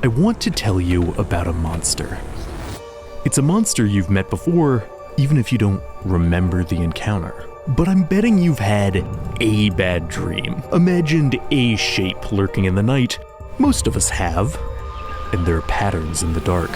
I want to tell you about a monster. It's a monster you've met before, even if you don't remember the encounter. But I'm betting you've had a bad dream, imagined a shape lurking in the night. Most of us have, and there are patterns in the dark.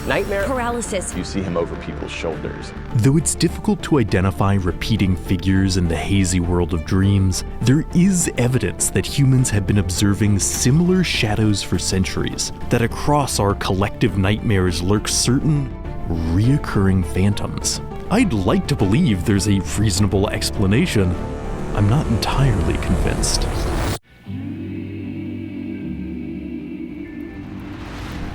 Nightmare paralysis. You see him over people's shoulders. Though it's difficult to identify repeating figures in the hazy world of dreams, there is evidence that humans have been observing similar shadows for centuries, that across our collective nightmares lurk certain reoccurring phantoms. I'd like to believe there's a reasonable explanation. I'm not entirely convinced.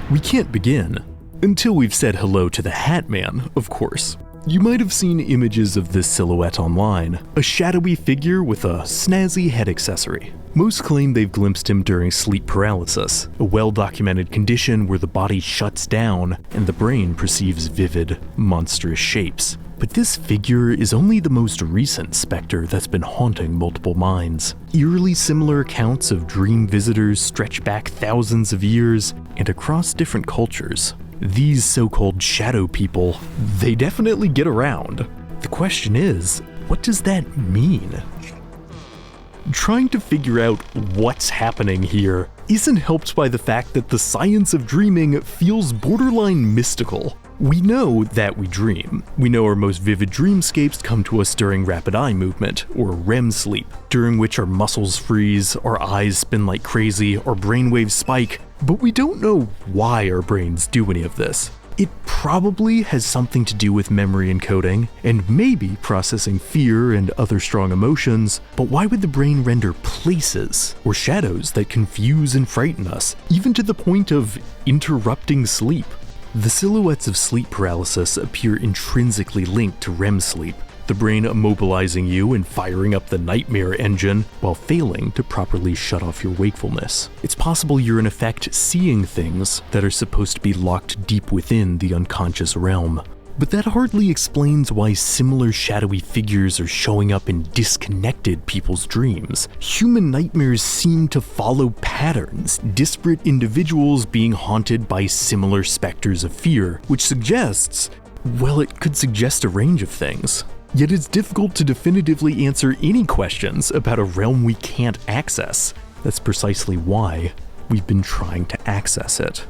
We can't begin until we've said hello to the Hat Man, of course. You might have seen images of this silhouette online, a shadowy figure with a snazzy head accessory. Most claim they've glimpsed him during sleep paralysis, a well-documented condition where the body shuts down and the brain perceives vivid, monstrous shapes. But this figure is only the most recent specter that's been haunting multiple minds. Eerily similar accounts of dream visitors stretch back thousands of years and across different cultures. These so-called shadow people, they definitely get around. The question is, what does that mean? Trying to figure out what's happening here isn't helped by the fact that the science of dreaming feels borderline mystical. We know that we dream. We know our most vivid dreamscapes come to us during rapid eye movement, or REM sleep, during which our muscles freeze, our eyes spin like crazy, our brainwaves spike, but we don't know why our brains do any of this. It probably has something to do with memory encoding, and maybe processing fear and other strong emotions, but why would the brain render places or shadows that confuse and frighten us, even to the point of interrupting sleep? The silhouettes of sleep paralysis appear intrinsically linked to REM sleep, the brain immobilizing you and firing up the nightmare engine while failing to properly shut off your wakefulness. It's possible you're in effect seeing things that are supposed to be locked deep within the unconscious realm. But that hardly explains why similar shadowy figures are showing up in disconnected people's dreams. Human nightmares seem to follow patterns, disparate individuals being haunted by similar specters of fear, which suggests, well, it could suggest a range of things. Yet it's difficult to definitively answer any questions about a realm we can't access. That's precisely why we've been trying to access it.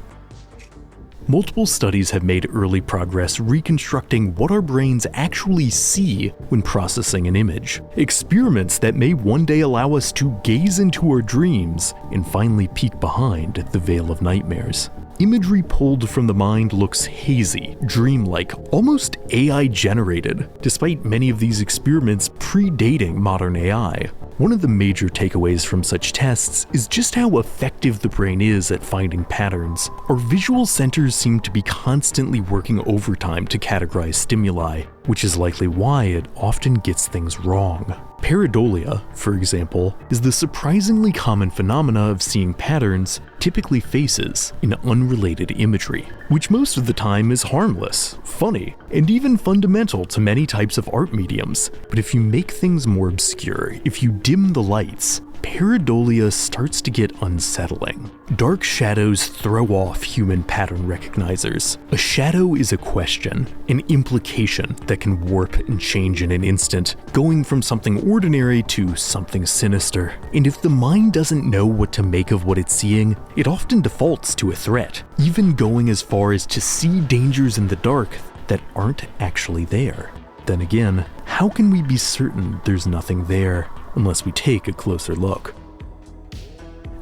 Multiple studies have made early progress reconstructing what our brains actually see when processing an image. Experiments that may one day allow us to gaze into our dreams and finally peek behind the veil of nightmares. Imagery pulled from the mind looks hazy, dreamlike, almost AI-generated, despite many of these experiments predating modern AI. One of the major takeaways from such tests is just how effective the brain is at finding patterns. Our visual centers seem to be constantly working overtime to categorize stimuli, which is likely why it often gets things wrong. Pareidolia, for example, is the surprisingly common phenomena of seeing patterns, typically faces, in unrelated imagery, which most of the time is harmless, funny, and even fundamental to many types of art mediums. But if you make things more obscure, if you dim the lights, pareidolia starts to get unsettling. Dark shadows throw off human pattern recognizers. A shadow is a question, an implication that can warp and change in an instant, going from something ordinary to something sinister. And if the mind doesn't know what to make of what it's seeing, it often defaults to a threat, even going as far as to see dangers in the dark that aren't actually there. Then again, how can we be certain there's nothing there unless we take a closer look?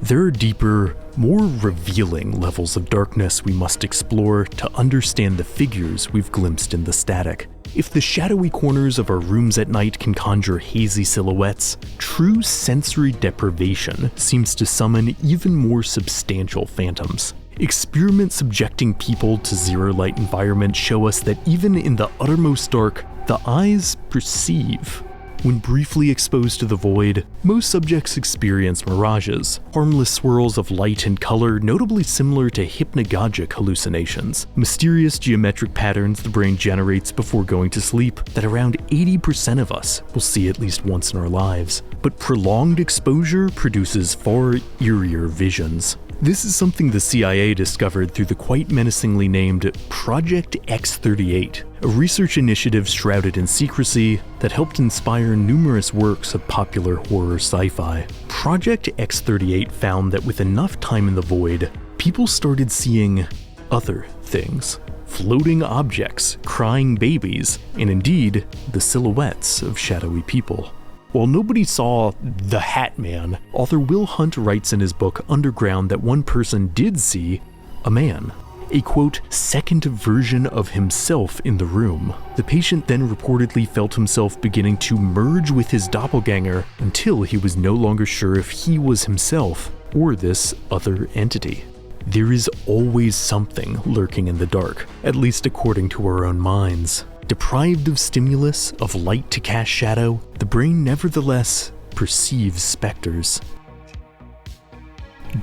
There are deeper, more revealing levels of darkness we must explore to understand the figures we've glimpsed in the static. If the shadowy corners of our rooms at night can conjure hazy silhouettes, true sensory deprivation seems to summon even more substantial phantoms. Experiments subjecting people to zero-light environments show us that even in the uttermost dark, the eyes perceive. When briefly exposed to the void, most subjects experience mirages, harmless swirls of light and color notably similar to hypnagogic hallucinations, mysterious geometric patterns the brain generates before going to sleep that around 80% of us will see at least once in our lives. But prolonged exposure produces far eerier visions. This is something the CIA discovered through the quite menacingly named Project X-38, a research initiative shrouded in secrecy that helped inspire numerous works of popular horror sci-fi. Project X-38 found that with enough time in the void, people started seeing other things. Floating objects, crying babies, and indeed, the silhouettes of shadowy people. While nobody saw the Hat Man, author Will Hunt writes in his book Underground that one person did see a man. A quote, second version of himself in the room. The patient then reportedly felt himself beginning to merge with his doppelganger until he was no longer sure if he was himself or this other entity. There is always something lurking in the dark, at least according to our own minds. Deprived of stimulus, of light to cast shadow, the brain nevertheless perceives specters.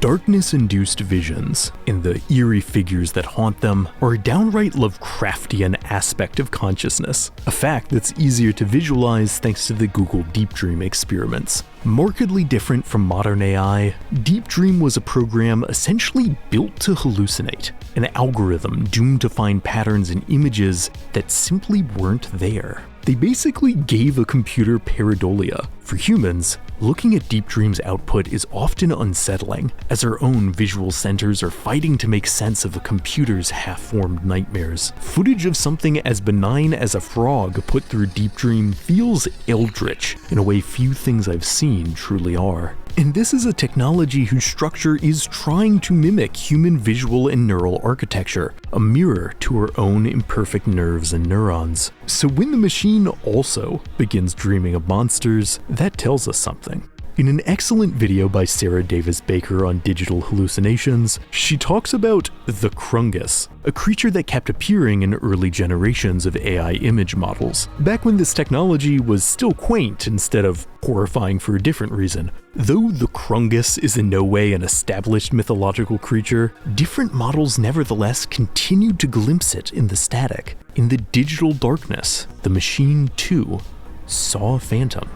Darkness-induced visions, and the eerie figures that haunt them, are a downright Lovecraftian aspect of consciousness, a fact that's easier to visualize thanks to the Google Deep Dream experiments. Markedly different from modern AI, Deep Dream was a program essentially built to hallucinate, an algorithm doomed to find patterns in images that simply weren't there. They basically gave a computer pareidolia. For humans, looking at Deep Dream's output is often unsettling, as our own visual centers are fighting to make sense of a computer's half-formed nightmares. Footage of something as benign as a frog put through Deep Dream feels eldritch in a way few things I've seen truly are. And this is a technology whose structure is trying to mimic human visual and neural architecture, a mirror to our own imperfect nerves and neurons. So when the machine also begins dreaming of monsters, that tells us something. In an excellent video by Sarah Davis Baker on digital hallucinations, she talks about the Crungus, a creature that kept appearing in early generations of AI image models, back when this technology was still quaint instead of horrifying for a different reason. Though the Crungus is in no way an established mythological creature, different models nevertheless continued to glimpse it in the static. In the digital darkness, the machine too saw a phantom.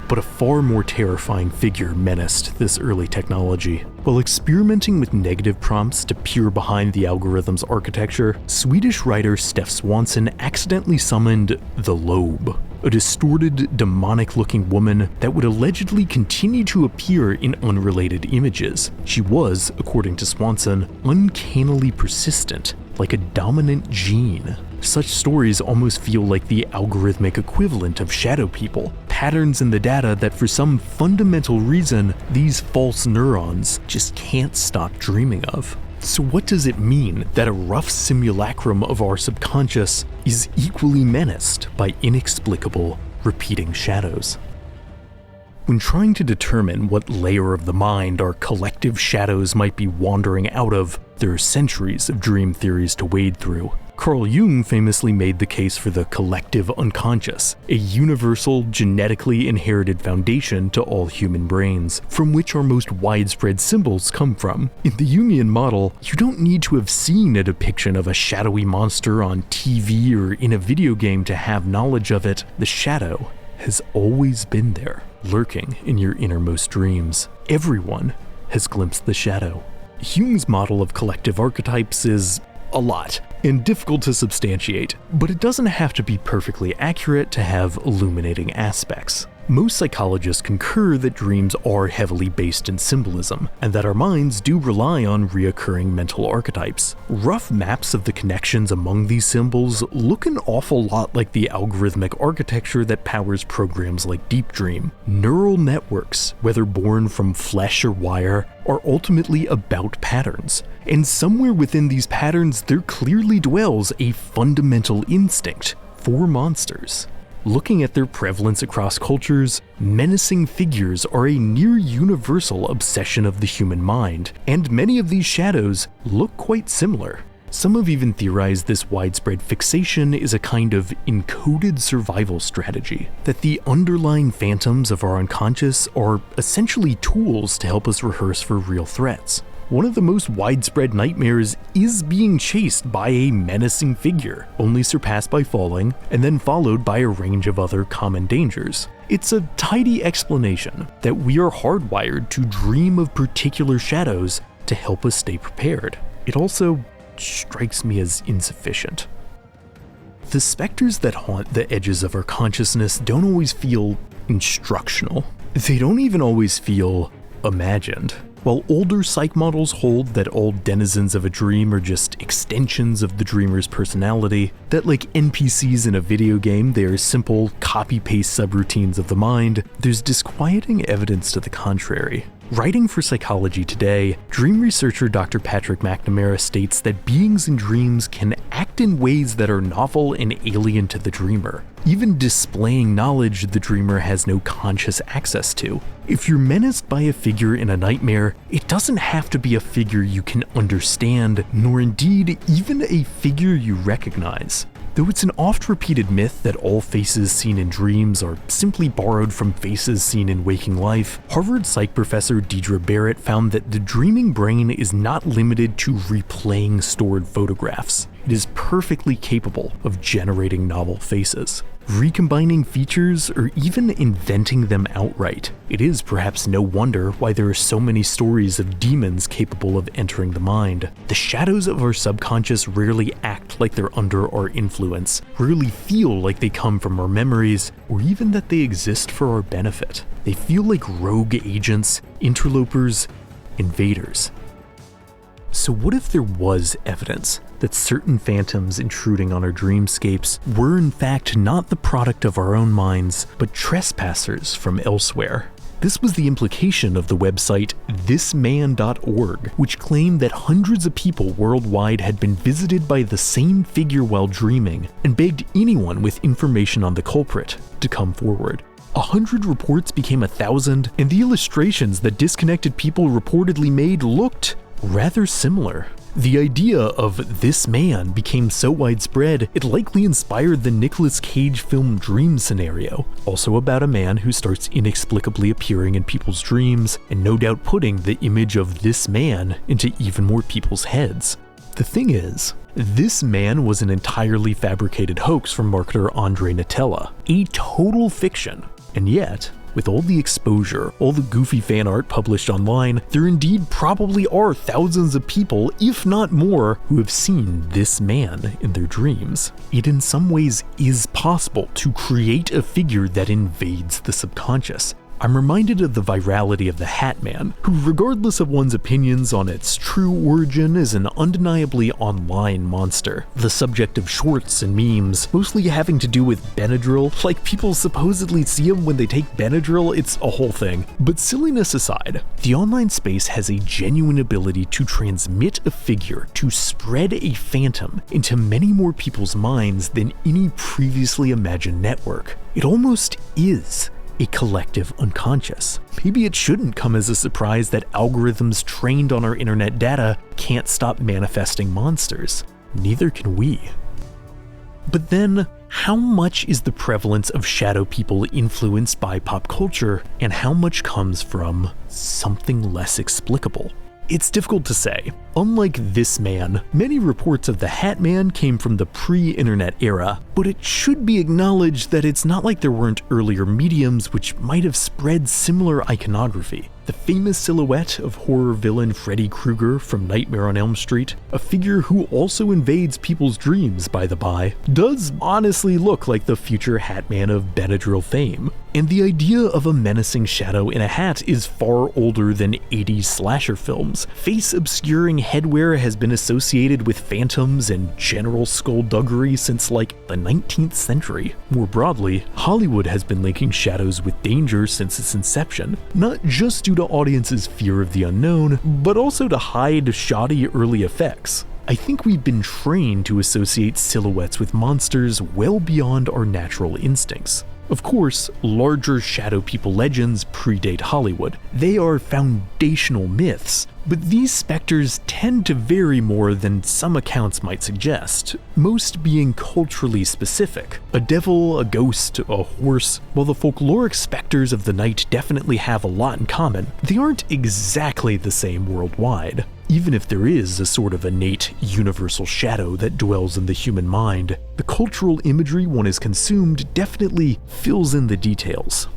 But a far more terrifying figure menaced this early technology. While experimenting with negative prompts to peer behind the algorithm's architecture, Swedish writer Steph Swanson accidentally summoned the Lobe, a distorted, demonic-looking woman that would allegedly continue to appear in unrelated images. She was, according to Swanson, uncannily persistent, like a dominant gene. Such stories almost feel like the algorithmic equivalent of shadow people, patterns in the data that for some fundamental reason, these false neurons just can't stop dreaming of. So what does it mean that a rough simulacrum of our subconscious is equally menaced by inexplicable, repeating shadows? When trying to determine what layer of the mind our collective shadows might be wandering out of, there are centuries of dream theories to wade through. Carl Jung famously made the case for the collective unconscious, a universal, genetically inherited foundation to all human brains, from which our most widespread symbols come from. In the Jungian model, you don't need to have seen a depiction of a shadowy monster on TV or in a video game to have knowledge of it. The shadow has always been there, lurking in your innermost dreams. Everyone has glimpsed the shadow. Jung's model of collective archetypes is a lot, and difficult to substantiate, but it doesn't have to be perfectly accurate to have illuminating aspects. Most psychologists concur that dreams are heavily based in symbolism, and that our minds do rely on reoccurring mental archetypes. Rough maps of the connections among these symbols look an awful lot like the algorithmic architecture that powers programs like Deep Dream. Neural networks, whether born from flesh or wire, are ultimately about patterns, and somewhere within these patterns there clearly dwells a fundamental instinct for monsters. Looking at their prevalence across cultures, menacing figures are a near universal obsession of the human mind, and many of these shadows look quite similar. Some have even theorized this widespread fixation is a kind of encoded survival strategy, that the underlying phantoms of our unconscious are essentially tools to help us rehearse for real threats. One of the most widespread nightmares is being chased by a menacing figure, only surpassed by falling, and then followed by a range of other common dangers. It's a tidy explanation that we are hardwired to dream of particular shadows to help us stay prepared. It also strikes me as insufficient. The specters that haunt the edges of our consciousness don't always feel instructional. They don't even always feel imagined. While older psych models hold that all denizens of a dream are just extensions of the dreamer's personality, that like NPCs in a video game, they are simple copy-paste subroutines of the mind, there's disquieting evidence to the contrary. Writing for Psychology Today, dream researcher Dr. Patrick McNamara states that beings in dreams can act in ways that are novel and alien to the dreamer, even displaying knowledge the dreamer has no conscious access to. If you're menaced by a figure in a nightmare, it doesn't have to be a figure you can understand, nor indeed even a figure you recognize. Though it's an oft-repeated myth that all faces seen in dreams are simply borrowed from faces seen in waking life, Harvard psych professor Deidre Barrett found that the dreaming brain is not limited to replaying stored photographs. It is perfectly capable of generating novel faces, recombining features, or even inventing them outright. It is perhaps no wonder why there are so many stories of demons capable of entering the mind. The shadows of our subconscious rarely act like they're under our influence, rarely feel like they come from our memories, or even that they exist for our benefit. They feel like rogue agents, interlopers, invaders. So what if there was evidence that certain phantoms intruding on our dreamscapes were in fact not the product of our own minds, but trespassers from elsewhere? This was the implication of the website thisman.org, which claimed that hundreds of people worldwide had been visited by the same figure while dreaming, and begged anyone with information on the culprit to come forward. 100 reports became 1,000, and the illustrations that disconnected people reportedly made looked rather similar. The idea of this man became so widespread, it likely inspired the Nicolas Cage film Dream scenario, also about a man who starts inexplicably appearing in people's dreams, and no doubt putting the image of this man into even more people's heads. The thing is, this man was an entirely fabricated hoax from marketer Andre Natella, a total fiction, and yet, with all the exposure, all the goofy fan art published online, there indeed probably are thousands of people, if not more, who have seen this man in their dreams. It in some ways is possible to create a figure that invades the subconscious. I'm reminded of the virality of the Hat Man, who regardless of one's opinions on its true origin is an undeniably online monster, the subject of shorts and memes, mostly having to do with Benadryl. Like, people supposedly see him when they take Benadryl, it's a whole thing. But silliness aside, the online space has a genuine ability to transmit a figure, to spread a phantom into many more people's minds than any previously imagined network. It almost is a collective unconscious. Maybe it shouldn't come as a surprise that algorithms trained on our internet data can't stop manifesting monsters. Neither can we. But then, how much is the prevalence of shadow people influenced by pop culture, and how much comes from something less explicable? It's difficult to say. Unlike this man, many reports of the Hat Man came from the pre-internet era, but it should be acknowledged that it's not like there weren't earlier mediums which might have spread similar iconography. The famous silhouette of horror villain Freddy Krueger from Nightmare on Elm Street, a figure who also invades people's dreams by the by, does honestly look like the future Hat Man of Benadryl fame. And the idea of a menacing shadow in a hat is far older than 80s slasher films. Face-obscuring headwear has been associated with phantoms and general skullduggery since like the 19th century. More broadly, Hollywood has been linking shadows with danger since its inception, not just due to audiences' fear of the unknown, but also to hide shoddy early effects. I think we've been trained to associate silhouettes with monsters well beyond our natural instincts. Of course, larger shadow people legends predate Hollywood. They are foundational myths, but these specters tend to vary more than some accounts might suggest, most being culturally specific. A devil, a ghost, a horse. While the folkloric specters of the night definitely have a lot in common, they aren't exactly the same worldwide. Even if there is a sort of innate universal shadow that dwells in the human mind, the cultural imagery one has consumed definitely fills in the details.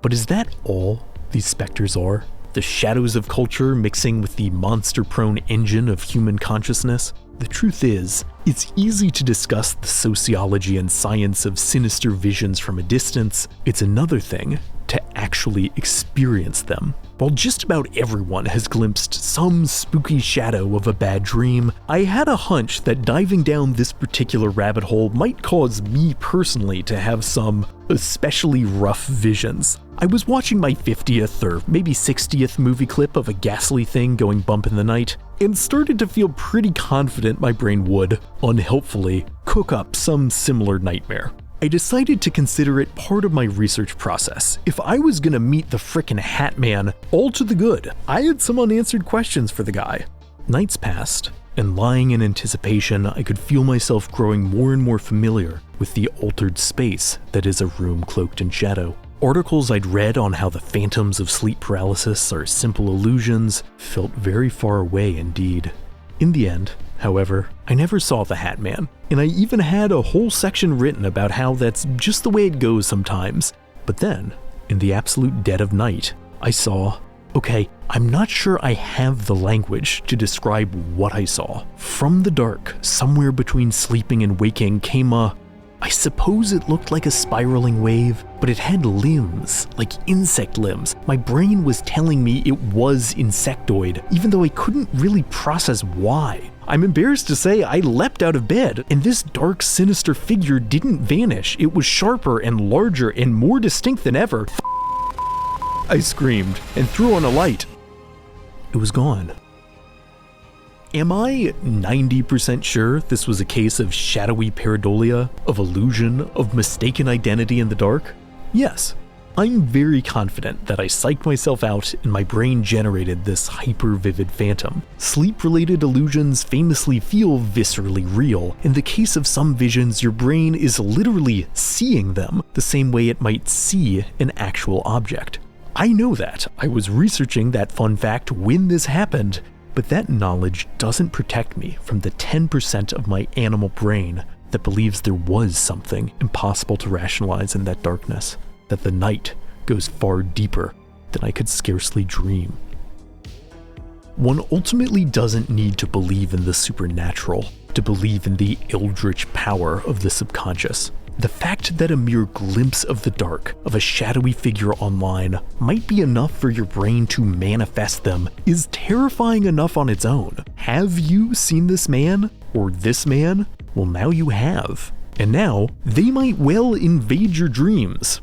But is that all these specters are? The shadows of culture mixing with the monster-prone engine of human consciousness? The truth is, it's easy to discuss the sociology and science of sinister visions from a distance. It's another thing to actually experience them. While just about everyone has glimpsed some spooky shadow of a bad dream, I had a hunch that diving down this particular rabbit hole might cause me personally to have some especially rough visions. I was watching my 50th or maybe 60th movie clip of a ghastly thing going bump in the night, and started to feel pretty confident my brain would, unhelpfully, cook up some similar nightmare. I decided to consider it part of my research process. If I was gonna meet the frickin' Hat Man, all to the good. I had some unanswered questions for the guy. Nights passed, and lying in anticipation, I could feel myself growing more and more familiar with the altered space that is a room cloaked in shadow. Articles I'd read on how the phantoms of sleep paralysis are simple illusions felt very far away indeed. In the end, however, I never saw the Hat Man, and I even had a whole section written about how that's just the way it goes sometimes. But then, in the absolute dead of night, I saw, okay, I'm not sure I have the language to describe what I saw. From the dark, somewhere between sleeping and waking, came I suppose it looked like a spiraling wave, but it had limbs, like insect limbs. My brain was telling me it was insectoid, even though I couldn't really process why. I'm embarrassed to say I leapt out of bed, and this dark, sinister figure didn't vanish. It was sharper and larger and more distinct than ever. I screamed and threw on a light. It was gone. Am I 90% sure this was a case of shadowy pareidolia, of illusion, of mistaken identity in the dark? Yes. I'm very confident that I psyched myself out and my brain generated this hyper-vivid phantom. Sleep-related illusions famously feel viscerally real. In the case of some visions, your brain is literally seeing them the same way it might see an actual object. I know that. I was researching that fun fact when this happened, but that knowledge doesn't protect me from the 10% of my animal brain that believes there was something impossible to rationalize in that darkness, that the night goes far deeper than I could scarcely dream. One ultimately doesn't need to believe in the supernatural to believe in the eldritch power of the subconscious. The fact that a mere glimpse of the dark, of a shadowy figure online, might be enough for your brain to manifest them is terrifying enough on its own. Have you seen this man? Or this man? Well, now you have. And now, they might well invade your dreams.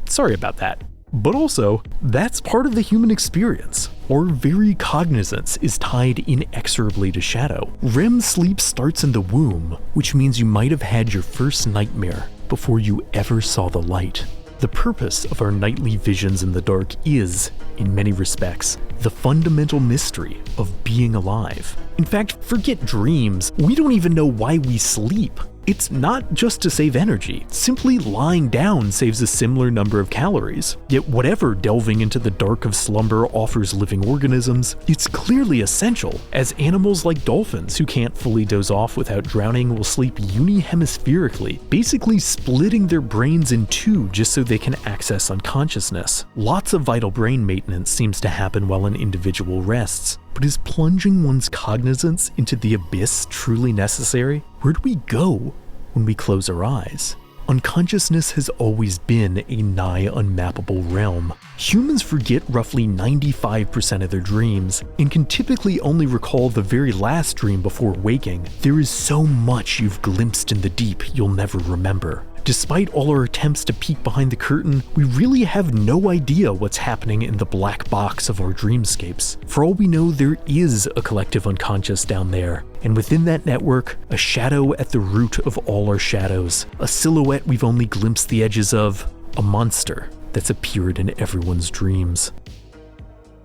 Sorry about that. But also, that's part of the human experience. Our very cognizance is tied inexorably to shadow. REM sleep starts in the womb, which means you might have had your first nightmare before you ever saw the light. The purpose of our nightly visions in the dark is, in many respects, the fundamental mystery of being alive. In fact, forget dreams. We don't even know why we sleep. It's not just to save energy. Simply lying down saves a similar number of calories. Yet whatever delving into the dark of slumber offers living organisms, it's clearly essential, as animals like dolphins who can't fully doze off without drowning will sleep unihemispherically, basically splitting their brains in two just so they can access unconsciousness. Lots of vital brain maintenance seems to happen while an individual rests. But is plunging one's cognizance into the abyss truly necessary? Where do we go when we close our eyes? Unconsciousness has always been a nigh unmappable realm. Humans forget roughly 95% of their dreams, and can typically only recall the very last dream before waking. There is so much you've glimpsed in the deep you'll never remember. Despite all our attempts to peek behind the curtain, we really have no idea what's happening in the black box of our dreamscapes. For all we know, there is a collective unconscious down there, and within that network, a shadow at the root of all our shadows, a silhouette we've only glimpsed the edges of, a monster that's appeared in everyone's dreams.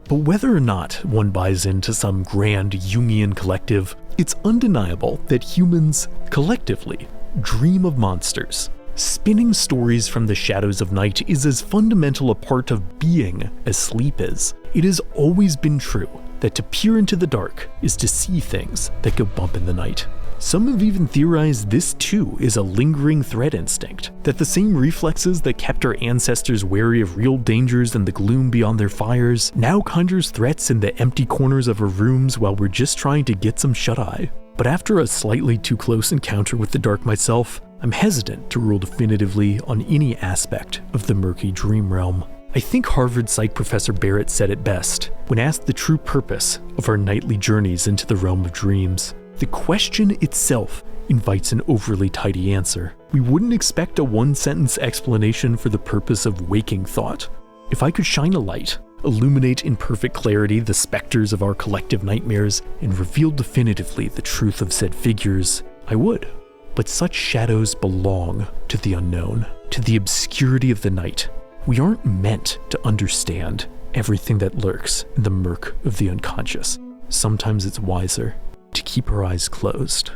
But whether or not one buys into some grand Jungian collective, it's undeniable that humans, collectively, dream of monsters. Spinning stories from the shadows of night is as fundamental a part of being as sleep is. It has always been true that to peer into the dark is to see things that go bump in the night. Some have even theorized this too is a lingering threat instinct, that the same reflexes that kept our ancestors wary of real dangers and the gloom beyond their fires now conjures threats in the empty corners of our rooms while we're just trying to get some shut-eye. But after a slightly too close encounter with the dark myself, I'm hesitant to rule definitively on any aspect of the murky dream realm. I think Harvard psych professor Barrett said it best when asked the true purpose of our nightly journeys into the realm of dreams. The question itself invites an overly tidy answer. We wouldn't expect a one-sentence explanation for the purpose of waking thought. If I could shine a light, illuminate in perfect clarity the specters of our collective nightmares, and reveal definitively the truth of said figures, I would. But such shadows belong to the unknown, to the obscurity of the night. We aren't meant to understand everything that lurks in the murk of the unconscious. Sometimes it's wiser to keep our eyes closed.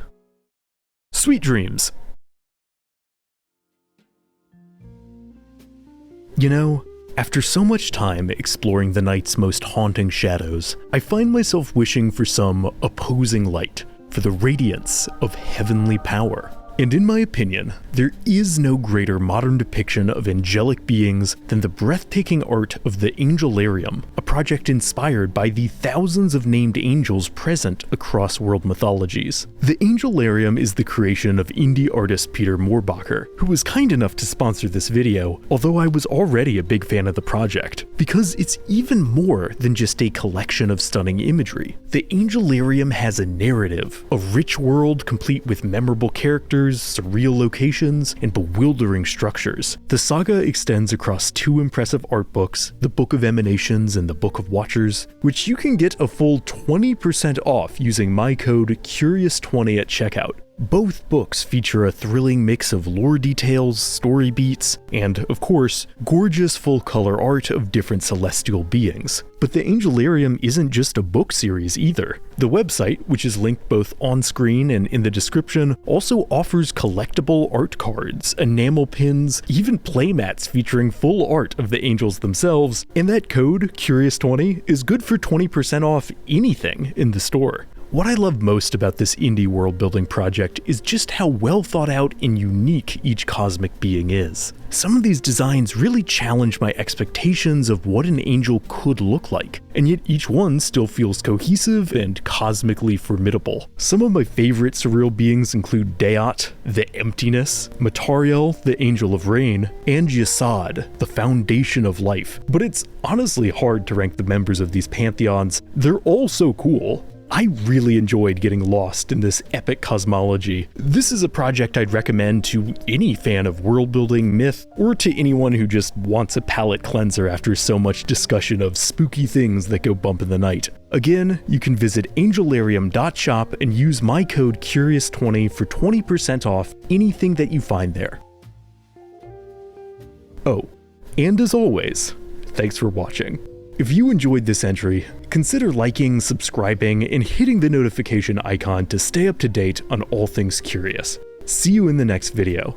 Sweet dreams! You know, after so much time exploring the night's most haunting shadows, I find myself wishing for some opposing light, for the radiance of heavenly power. And in my opinion, there is no greater modern depiction of angelic beings than the breathtaking art of the Angelarium, a project inspired by the thousands of named angels present across world mythologies. The Angelarium is the creation of indie artist Peter Moorbacher, who was kind enough to sponsor this video, although I was already a big fan of the project, because it's even more than just a collection of stunning imagery. The Angelarium has a narrative, a rich world complete with memorable characters, surreal locations, and bewildering structures. The saga extends across two impressive art books, the Book of Emanations and the Book of Watchers, which you can get a full 20% off using my code CURIOUS20 at checkout. Both books feature a thrilling mix of lore details, story beats, and, of course, gorgeous full-color art of different celestial beings. But the Angelarium isn't just a book series either. The website, which is linked both on-screen and in the description, also offers collectible art cards, enamel pins, even playmats featuring full art of the angels themselves, and that code, CURIOUS20, is good for 20% off anything in the store. What I love most about this indie world-building project is just how well thought out and unique each cosmic being is. Some of these designs really challenge my expectations of what an angel could look like, and yet each one still feels cohesive and cosmically formidable. Some of my favorite surreal beings include Deot, the Emptiness, Matariel, the Angel of Rain, and Yesod, the Foundation of Life. But it's honestly hard to rank the members of these pantheons. They're all so cool. I really enjoyed getting lost in this epic cosmology. This is a project I'd recommend to any fan of world-building, myth, or to anyone who just wants a palate cleanser after so much discussion of spooky things that go bump in the night. Again, you can visit angelarium.shop and use my code CURIOUS20 for 20% off anything that you find there. Oh, and as always, thanks for watching. If you enjoyed this entry, consider liking, subscribing, and hitting the notification icon to stay up to date on all things curious. See you in the next video.